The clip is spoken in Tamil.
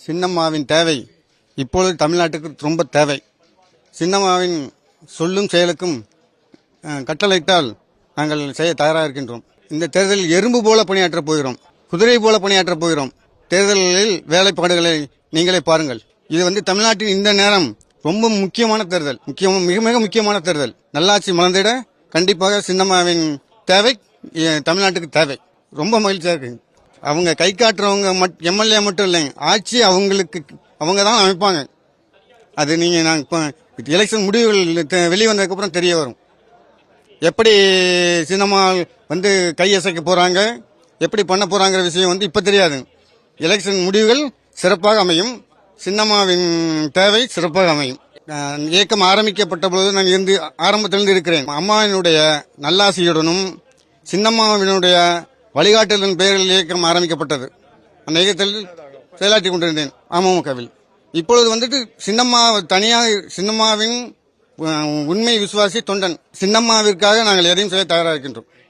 சின்னம்மாவின் தேவை இப்பொழுது தமிழ்நாட்டுக்கு ரொம்ப தேவை. சின்னம்மாவின் சொல்லும் செயலுக்கும் கட்டளையிட்டால் நாங்கள் செய்ய தயாராக இருக்கின்றோம். இந்த தேர்தலில் எறும்பு போல பணியாற்றப் போகிறோம், குதிரை போல பணியாற்றப் போகிறோம். தேர்தலில் வேலைப்பாடுகளை நீங்களே பாருங்கள். இது தமிழ்நாட்டின் இந்த நேரம் ரொம்ப முக்கியமான தேர்தல், மிக மிக முக்கியமான தேர்தல். நல்லாட்சி மலர்ந்திட கண்டிப்பாக சின்னம்மாவின் தேவை தமிழ்நாட்டுக்கு தேவை. ரொம்ப மகிழ்ச்சியாக இருக்கு. அவங்க கை காட்டுறவங்க எம்எல்ஏ மட்டும் இல்லைங்க, ஆட்சி அவங்க தான் அமைப்பாங்க. அது நான் இப்போ எலெக்ஷன் முடிவுகள் வெளிவந்ததுக்கப்புறம் தெரிய வரும். எப்படி சின்னம்மா கையசைக்க போறாங்க, எப்படி பண்ண போறாங்கிற விஷயம் இப்போ தெரியாது. எலெக்ஷன் முடிவுகள் சிறப்பாக அமையும், சின்னம்மாவின் தேவை சிறப்பாக அமையும். இயக்கம் ஆரம்பிக்கப்பட்ட பொழுது நான் ஆரம்பத்திலிருந்து இருக்கிறேன். அம்மாவினுடைய நல்லாசியுடனும் சின்னம்மாவினுடைய வழிகாட்டுதலின் பெயரில் இயக்கம் ஆரம்பிக்கப்பட்டது. அந்த இயக்கத்தில் செயலாற்றிக் கொண்டிருந்தேன் அமமுகவில். இப்பொழுது சின்னம்மா தனியாக சின்னம்மாவின் உண்மை விசுவாசி தொண்டன். சின்னம்மாவிற்காக நாங்கள் எதையும் செய்ய தயாராக இருக்கின்றோம்.